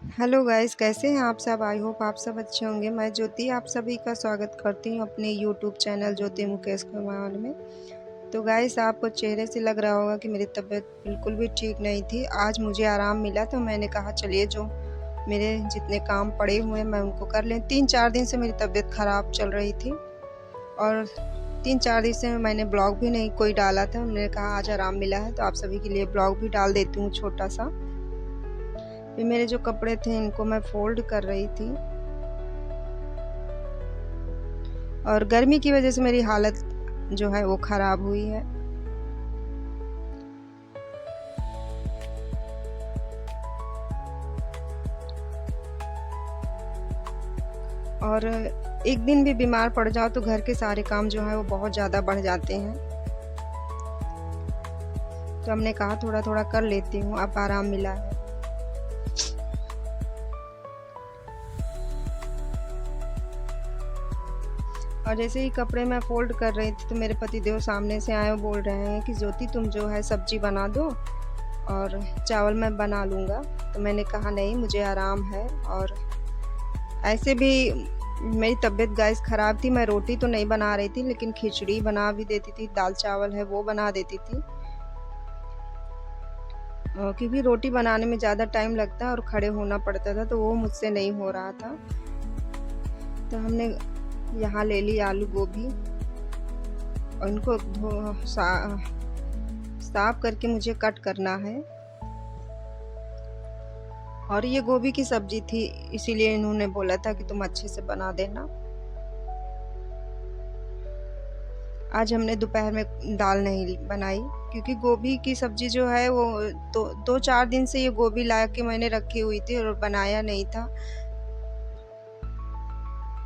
Hello guys, कैसे हैं आप सब? आई होप आप सब अच्छे होंगे। मैं ज्योति आप सभी का स्वागत करती हूँ अपने यूट्यूब चैनल ज्योति मुकेश कुमार में। तो गाइस, आपको चेहरे से लग रहा होगा कि मेरी तबीयत बिल्कुल भी ठीक नहीं थी। आज मुझे आराम मिला तो मैंने कहा चलिए जो मेरे जितने काम पड़े हुए हैं मैं उनको कर लें। 3-4 दिन से मेरी तबीयत ख़राब चल रही थी और 3-4 दिन से मैंने ब्लॉग भी नहीं कोई डाला था। मैंने कहा आज आराम मिला है तो आप सभी के लिए ब्लॉग भी डाल देती हूँ छोटा सा। ये मेरे जो कपड़े थे इनको मैं फोल्ड कर रही थी और गर्मी की वजह से मेरी हालत जो है वो ख़राब हुई है। और एक दिन भी बीमार पड़ जाओ तो घर के सारे काम जो है वो बहुत ज़्यादा बढ़ जाते हैं। तो हमने कहा थोड़ा थोड़ा कर लेती हूँ, अब आराम मिला है। और जैसे ही कपड़े मैं फोल्ड कर रही थी तो मेरे पतिदेव सामने से आए और बोल रहे हैं कि ज्योति तुम जो है सब्जी बना दो और चावल मैं बना लूँगा। तो मैंने कहा नहीं, मुझे आराम है। और ऐसे भी मेरी तबीयत गाइस ख़राब थी। मैं रोटी तो नहीं बना रही थी लेकिन खिचड़ी बना भी देती थी, दाल चावल है वो बना देती थी। क्योंकि रोटी बनाने में ज़्यादा टाइम लगता है और खड़े होना पड़ता था तो वो मुझसे नहीं हो रहा था। तो हमने यहाँ ले ली आलू गोभी और इनको साफ करके मुझे कट करना है। और ये गोभी की सब्जी थी इसीलिए इन्होंने बोला था कि तुम अच्छे से बना देना। आज हमने दोपहर में दाल नहीं बनाई क्योंकि गोभी की सब्जी जो है वो 2-4 दिन से ये गोभी ला के मैंने रखी हुई थी और बनाया नहीं था।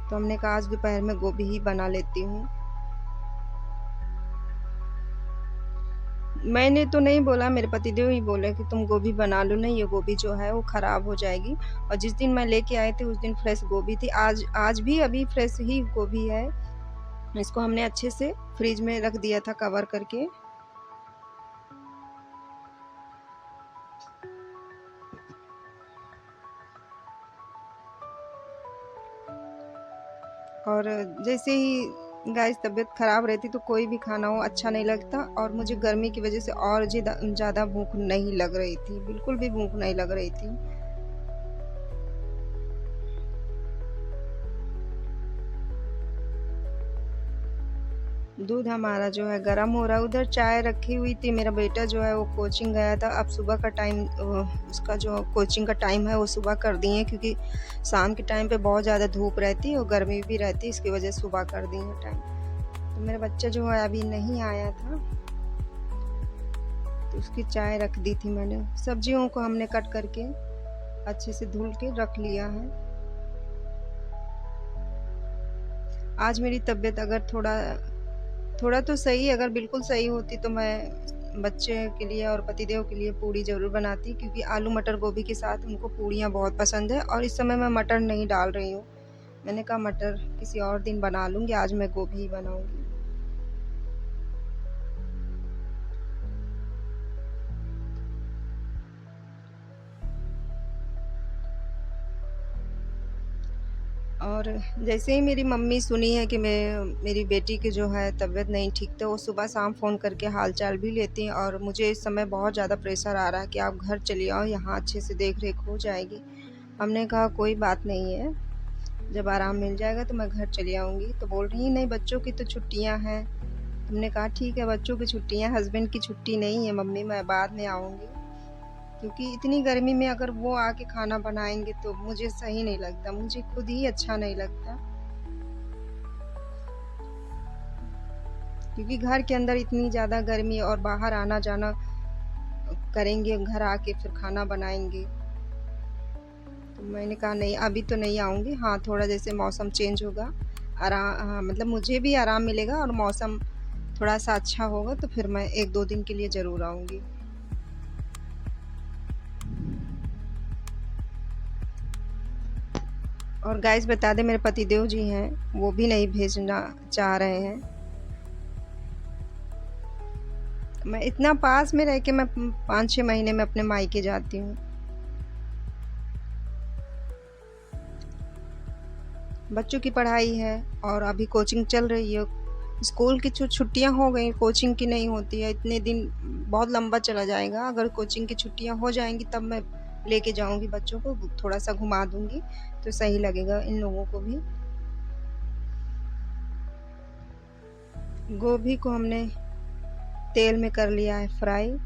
तो हमने कहा आज दोपहर में गोभी ही बना लेती हूँ। मैंने तो नहीं बोला, मेरे पतिदेव ही बोले कि तुम गोभी बना लो ना, ये गोभी जो है वो ख़राब हो जाएगी। और जिस दिन मैं लेके आए थे उस दिन फ्रेश गोभी थी। आज भी अभी फ्रेश ही गोभी है। इसको हमने अच्छे से फ्रिज में रख दिया था कवर करके। और जैसे ही गाइस तबीयत ख़राब रहती तो कोई भी खाना हो अच्छा नहीं लगता। और मुझे गर्मी की वजह से और ज़्यादा भूख नहीं लग रही थी, बिल्कुल भी भूख नहीं लग रही थी। दूध हमारा जो है गर्म हो रहा है। उधर चाय रखी हुई थी। मेरा बेटा जो है वो कोचिंग गया था। अब सुबह का टाइम उसका जो कोचिंग का टाइम है वो सुबह कर दिए क्योंकि शाम के टाइम पे बहुत ज़्यादा धूप रहती है और गर्मी भी रहती है, इसकी वजह से सुबह कर दिए टाइम। तो मेरा बच्चा जो है अभी नहीं आया था तो उसकी चाय रख दी थी मैंने। सब्जियों को हमने कट करके अच्छे से धुल के रख लिया है। आज मेरी तबीयत अगर थोड़ा तो सही, अगर बिल्कुल सही होती तो मैं बच्चे के लिए और पतिदेव के लिए पूड़ी ज़रूर बनाती क्योंकि आलू मटर गोभी के साथ उनको पूड़ियाँ बहुत पसंद है। और इस समय मैं मटर नहीं डाल रही हूँ। मैंने कहा मटर किसी और दिन बना लूँगी, आज मैं गोभी ही बनाऊँगी। और जैसे ही मेरी मम्मी सुनी है कि मेरी बेटी की जो है तबीयत नहीं ठीक, तो वो सुबह शाम फ़ोन करके हाल चाल भी लेती हैं। और मुझे इस समय बहुत ज़्यादा प्रेशर आ रहा है कि आप घर चली आओ, यहाँ अच्छे से देख रेख हो जाएगी। हमने कहा कोई बात नहीं है, जब आराम मिल जाएगा तो मैं घर चली आऊँगी। तो बोल रही नहीं बच्चों की तो छुट्टियाँ हैं। हमने कहा ठीक है, बच्चों की छुट्टियाँ, हस्बैंड की छुट्टी नहीं है मम्मी, मैं बाद में आऊँगी। क्योंकि इतनी गर्मी में अगर वो आके खाना बनाएंगे तो मुझे सही नहीं लगता, मुझे खुद ही अच्छा नहीं लगता। क्योंकि घर के अंदर इतनी ज़्यादा गर्मी और बाहर आना जाना करेंगे, घर आके फिर खाना बनाएंगे। तो मैंने कहा नहीं, अभी तो नहीं आऊँगी। हाँ, थोड़ा जैसे मौसम चेंज होगा, हाँ, मतलब मुझे भी आराम मिलेगा और मौसम थोड़ा सा अच्छा होगा तो फिर मैं 1-2 दिन के लिए ज़रूर आऊँगी। और गाइस बता दें, मेरे पतिदेव जी हैं वो भी नहीं भेजना चाह रहे हैं। मैं इतना पास में रह के मैं 5-6 महीने में अपने मायके जाती हूँ। बच्चों की पढ़ाई है और अभी कोचिंग चल रही है। स्कूल की छुट्टियां हो गई, कोचिंग की नहीं होती है। इतने दिन बहुत लंबा चला जाएगा। अगर कोचिंग की छुट्टियां हो जाएंगी तब मैं लेके जाऊंगी बच्चों को, थोड़ा सा घुमा दूंगी तो सही लगेगा इन लोगों को भी। गोभी को हमने तेल में कर लिया है फ्राई।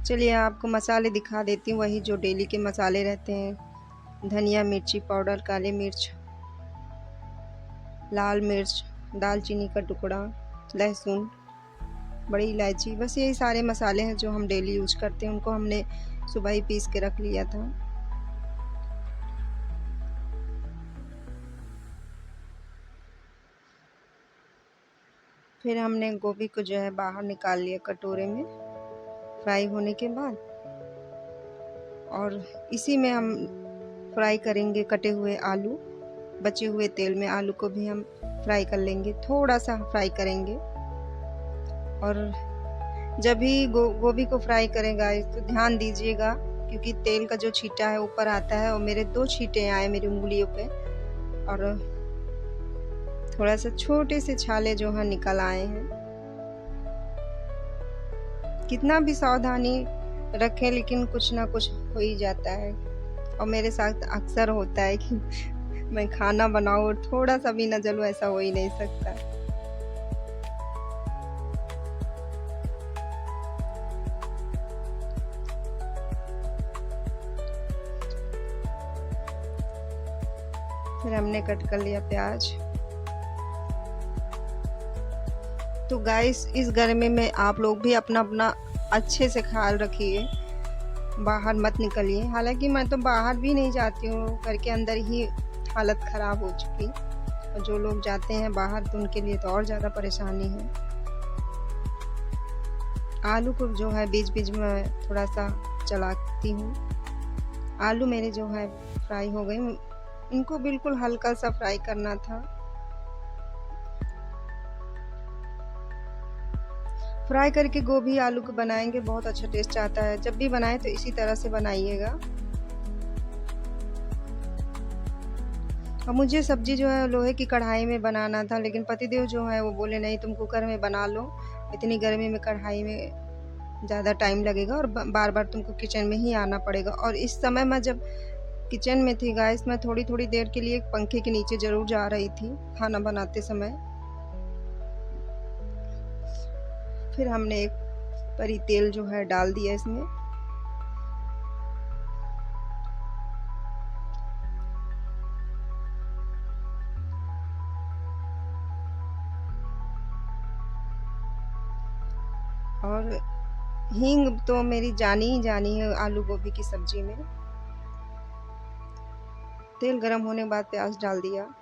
चलिए आपको मसाले दिखा देती हूँ, वही जो डेली के मसाले रहते हैं। धनिया, मिर्ची पाउडर, काली मिर्च, लाल मिर्च, दालचीनी का टुकड़ा, लहसुन, बड़ी इलायची, बस यही सारे मसाले हैं जो हम डेली यूज करते हैं। उनको हमने सुबह ही पीस के रख लिया था। फिर हमने गोभी को जो है बाहर निकाल लिया कटोरे में फ्राई होने के बाद, और इसी में हम फ्राई करेंगे कटे हुए आलू। बचे हुए तेल में आलू को भी हम फ्राई कर लेंगे, थोड़ा सा फ्राई करेंगे। और जब भी गोभी को फ्राई करेगा तो ध्यान दीजिएगा, क्योंकि तेल का जो छींटा है ऊपर आता है, और मेरे 2 छींटे आए मेरी उंगलियों पे, और थोड़ा सा छोटे से छाले जो है निकल आए हैं। कितना भी सावधानी रखें लेकिन कुछ ना कुछ हो ही जाता है, और मेरे साथ अक्सर होता है कि मैं खाना बनाऊं और थोड़ा सा भी न जलूं, ऐसा हो ही नहीं सकता। फिर हमने कट कर लिया प्याज। तो गाइस, इस गर्मी में आप लोग भी अपना अपना अच्छे से ख्याल रखिए, बाहर मत निकलिए। हालांकि मैं तो बाहर भी नहीं जाती हूँ, घर के अंदर ही हालत ख़राब हो चुकी। और जो लोग जाते हैं बाहर तो उनके लिए तो और ज़्यादा परेशानी है। आलू को जो है बीच बीच में थोड़ा सा चलाती हूँ। आलू मेरे जो है फ्राई हो गए, इनको बिल्कुल हल्का सा फ्राई करना था। फ्राई करके गोभी आलू को बनाएंगे, बहुत अच्छा टेस्ट आता है। जब भी बनाएं तो इसी तरह से बनाइएगा। और मुझे सब्जी जो है लोहे की कढ़ाई में बनाना था, लेकिन पतिदेव जो है वो बोले नहीं, तुम कुकर में बना लो, इतनी गर्मी में कढ़ाई में ज़्यादा टाइम लगेगा और बार बार तुमको किचन में ही आना पड़ेगा। और इस समय मैं जब किचन में थी गाइस, मैं थोड़ी थोड़ी देर के लिए पंखे के नीचे ज़रूर जा रही थी खाना बनाते समय। फिर हमने एक परी तेल जो है डाल दिया इसमें। और हींग तो मेरी जानी ही जानी है आलू गोभी की सब्जी में। तेल गरम होने के बाद प्याज डाल दिया।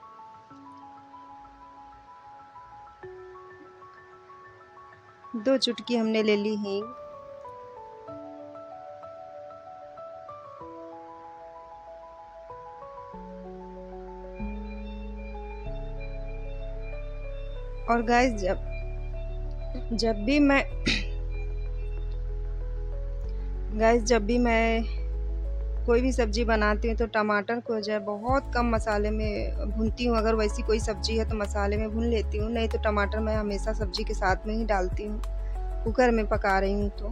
दो चुटकी हमने ले ली हींग। और गाइस, जब भी मैं कोई भी सब्जी बनाती हूँ तो टमाटर को जो है बहुत कम मसाले में भूनती हूँ। अगर वैसी कोई सब्जी है तो मसाले में भून लेती हूँ, नहीं तो टमाटर मैं हमेशा सब्जी के साथ में ही डालती हूँ, कुकर में पका रही हूँ तो।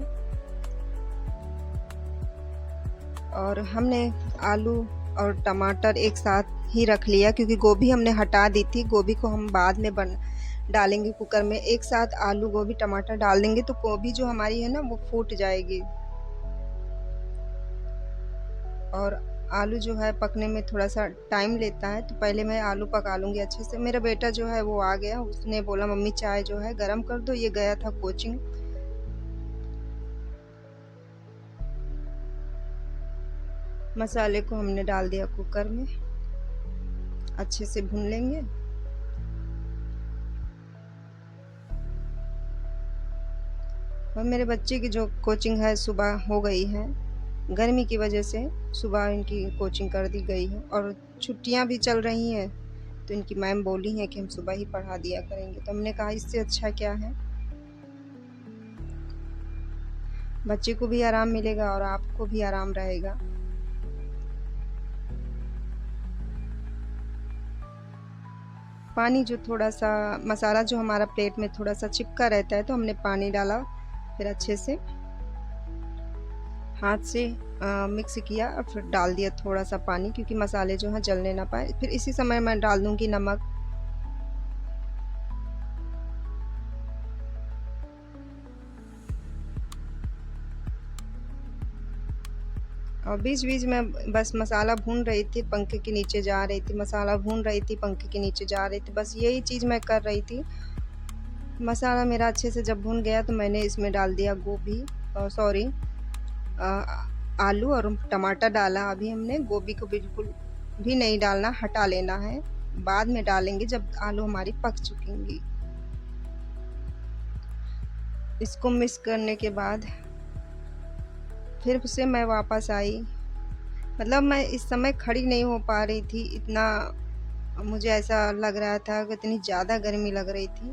और हमने आलू और टमाटर एक साथ ही रख लिया, क्योंकि गोभी हमने हटा दी थी। गोभी को हम बाद में डालेंगे कुकर में। एक साथ आलू गोभी टमाटर डाल देंगे तो गोभी जो हमारी है ना वो फूट जाएगी। और आलू जो है पकने में थोड़ा सा टाइम लेता है, तो पहले मैं आलू पका लूँगी अच्छे से। मेरा बेटा जो है वो आ गया, उसने बोला मम्मी चाय जो है गरम कर दो, ये गया था कोचिंग। मसाले को हमने डाल दिया कुकर में, अच्छे से भून लेंगे। और मेरे बच्चे की जो कोचिंग है सुबह हो गई है, गर्मी की वजह से सुबह इनकी कोचिंग कर दी गई है, और छुट्टियां भी चल रही हैं तो इनकी मैम बोली हैं कि हम सुबह ही पढ़ा दिया करेंगे। तो हमने कहा इससे अच्छा क्या है, बच्चे को भी आराम मिलेगा और आपको भी आराम रहेगा। पानी जो थोड़ा-सा मसाला जो हमारा प्लेट में थोड़ा-सा चिपका रहता है, तो हमने पानी डाला, फिर अच्छे से हाथ से मिक्स किया और फिर डाल दिया थोड़ा-सा पानी, क्योंकि मसाले जो हैं जलने ना पाएँ। फिर इसी समय मैं डाल दूँगी नमक। और बीच-बीच में बस मसाला भून रही थी, पंखे के नीचे जा रही थी, मसाला भून रही थी, पंखे के नीचे जा रही थी, बस यही चीज़ मैं कर रही थी। मसाला मेरा अच्छे से जब भुन गया तो मैंने इसमें डाल दिया गोभी, सॉरी, आलू और टमाटर डाला। अभी हमने गोभी को बिल्कुल भी नहीं डालना, हटा लेना है, बाद में डालेंगे जब आलू हमारी पक चुकेंगी। इसको मिक्स करने के बाद फिर से मैं वापस आई, मतलब मैं इस समय खड़ी नहीं हो पा रही थी, इतना मुझे ऐसा लग रहा था कि इतनी ज़्यादा गर्मी लग रही थी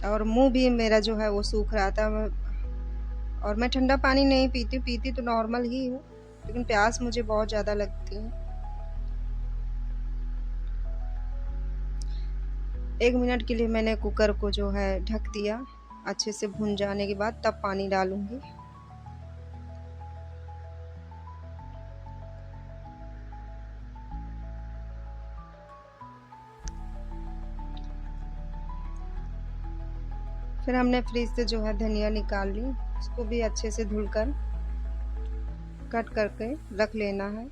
और मुंह भी मेरा जो है वो सूख रहा था। और मैं ठंडा पानी नहीं पीती, पीती तो नॉर्मल ही हूँ, लेकिन प्यास मुझे बहुत ज़्यादा लगती है। 1 मिनट के लिए मैंने कुकर को जो है ढक दिया, अच्छे से भुन जाने के बाद तब पानी डालूंगी। फिर हमने फ्रिज से जो है धनिया निकाल ली, उसको भी अच्छे से धुलकर कट करके रख लेना है।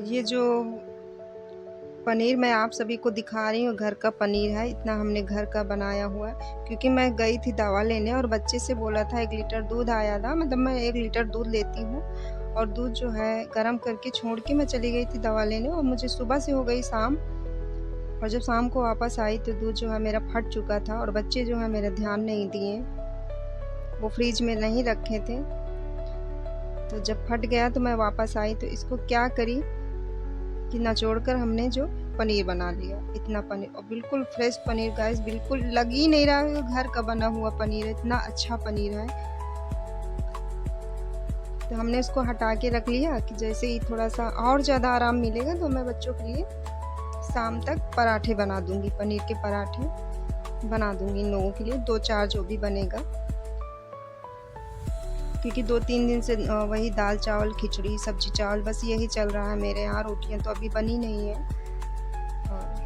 ये जो पनीर मैं आप सभी को दिखा रही हूँ, घर का पनीर है, इतना हमने घर का बनाया हुआ है। क्योंकि मैं गई थी दवा लेने और बच्चे से बोला था 1 लीटर दूध आया था, मतलब मैं 1 लीटर दूध लेती हूँ और दूध जो है गर्म करके छोड़ के मैं चली गई थी दवा लेने, और मुझे सुबह से हो गई शाम, और जब शाम को वापस आई तो दूध जो है मेरा फट चुका था और बच्चे जो है मेरा ध्यान नहीं दिए, वो फ्रिज में नहीं रखे थे। तो जब फट गया तो मैं वापस आई, तो इसको क्या करी कि निचोड़कर हमने जो पनीर बना लिया, इतना पनीर, और बिल्कुल फ्रेश पनीर गाइस, बिल्कुल लग ही नहीं रहा है घर का बना हुआ पनीर है, इतना अच्छा पनीर है। तो हमने इसको हटा के रख लिया कि जैसे ही थोड़ा सा और ज़्यादा आराम मिलेगा तो मैं बच्चों के लिए शाम तक पराठे बना दूंगी, पनीर के पराठे बना दूंगी इन लोगों के लिए, 2-4 जो भी बनेगा, क्योंकि 2-3 दिन से वही दाल चावल खिचड़ी सब्जी चावल बस यही चल रहा है मेरे यहाँ। रोटियां तो अभी बनी नहीं है। और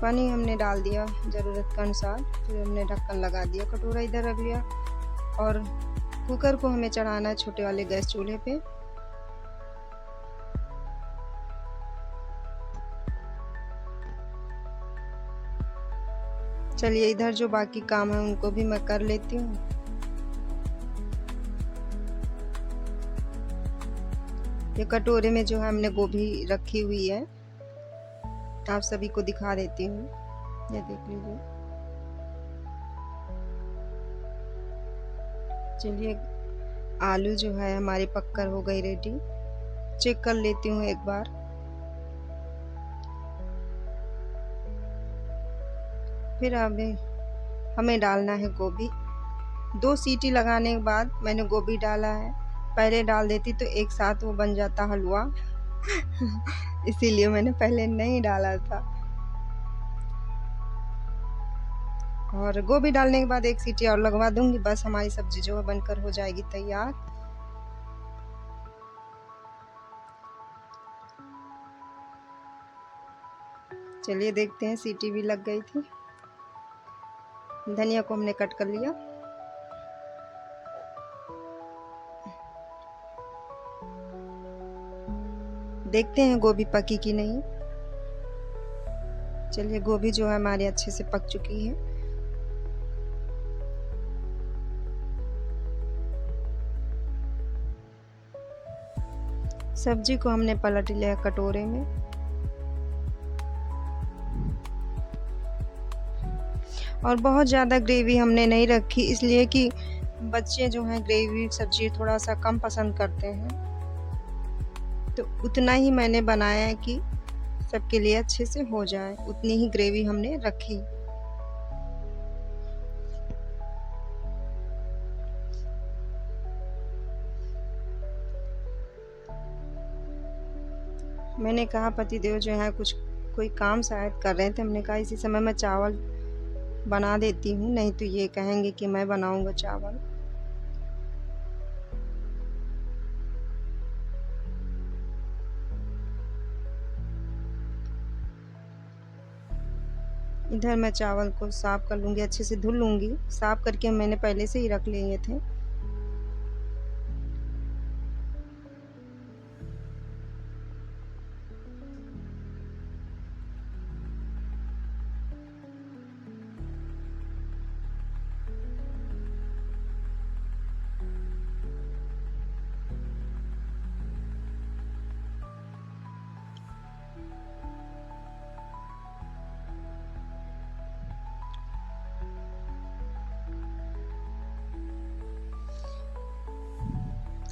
पानी हमने डाल दिया ज़रूरत के अनुसार, फिर हमने ढक्कन लगा दिया, कटोरा इधर रख लिया और कुकर को हमें चढ़ाना है छोटे वाले गैस चूल्हे पे। चलिए इधर जो बाकी काम है उनको भी मैं कर लेती हूँ। ये कटोरे में जो है हमने गोभी रखी हुई है, आप सभी को दिखा देती हूँ, ये देख लीजिए। चलिए आलू जो है हमारी पककर हो गई रेडी, चेक कर लेती हूँ एक बार। फिर अभी हमें डालना है गोभी। 2 सीटी लगाने के बाद मैंने गोभी डाला है, पहले डाल देती तो एक साथ वो बन जाता हलवा इसीलिए मैंने पहले नहीं डाला था। और गोभी डालने के बाद 1 सीटी और लगवा दूंगी, बस हमारी सब्जी जो है बनकर हो जाएगी तैयार। चलिए देखते हैं, सीटी भी लग गई थी। धनिया को हमने कट कर लिया। देखते हैं गोभी पकी कि नहीं। चलिए गोभी जो है हमारी अच्छे से पक चुकी है। सब्जी को हमने पलट लिया कटोरे में। और बहुत ज़्यादा ग्रेवी हमने नहीं रखी, इसलिए कि बच्चे जो हैं ग्रेवी सब्जी थोड़ा सा कम पसंद करते हैं, तो उतना ही मैंने बनाया है कि सबके लिए अच्छे से हो जाए, उतनी ही ग्रेवी हमने रखी। मैंने कहा पतिदेव जो है कुछ कोई काम शायद कर रहे थे, हमने कहा इसी समय मैं चावल बना देती हूँ, नहीं तो ये कहेंगे कि मैं बनाऊँगा चावल। इधर मैं चावल को साफ़ कर लूँगी, अच्छे से धुल लूँगी, साफ़ करके मैंने पहले से ही रख लिए थे।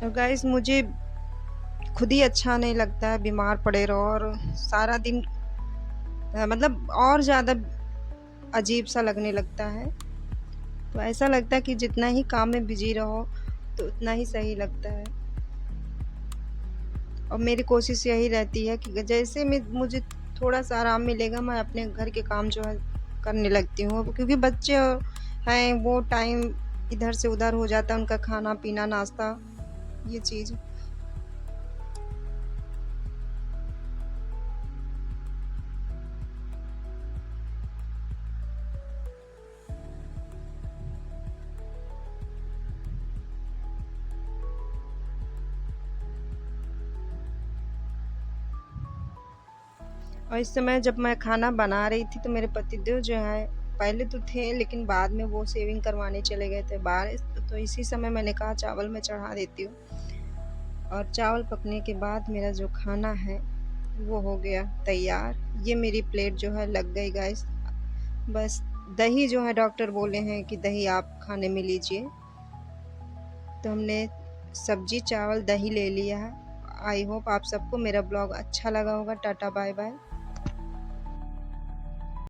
और गाइस मुझे खुद ही अच्छा नहीं लगता है बीमार पड़े रहो और सारा दिन मतलब और ज़्यादा अजीब-सा लगने लगता है। तो ऐसा लगता है कि जितना ही काम में बिज़ी रहो, तो उतना ही सही लगता है। और मेरी कोशिश यही रहती है कि जैसे मैं मुझे थोड़ा-सा आराम मिलेगा, मैं अपने घर के काम जो है करने लगती हूँ। अब क्योंकि बच्चे हैं, वो टाइम इधर से उधर हो जाता है, उनका खाना-पीना, नाश्ता, ये चीज़। और इस समय जब मैं खाना बना रही थी तो मेरे पतिदेव जो हैं पहले तो थे, लेकिन बाद में वो शेविंग करवाने चले गए थे बाहर। तो इसी समय मैंने कहा चावल मैं चढ़ा देती हूँ। और चावल पकने के बाद मेरा जो खाना है वो हो गया तैयार। ये मेरी प्लेट जो है लग गई गाइस। बस दही जो है डॉक्टर बोले हैं कि दही आप खाने में लीजिए। तो हमने सब्जी, चावल, दही ले लिया है। आई होप आप सबको मेरा ब्लॉग अच्छा लगा होगा। टाटा बाय बाय।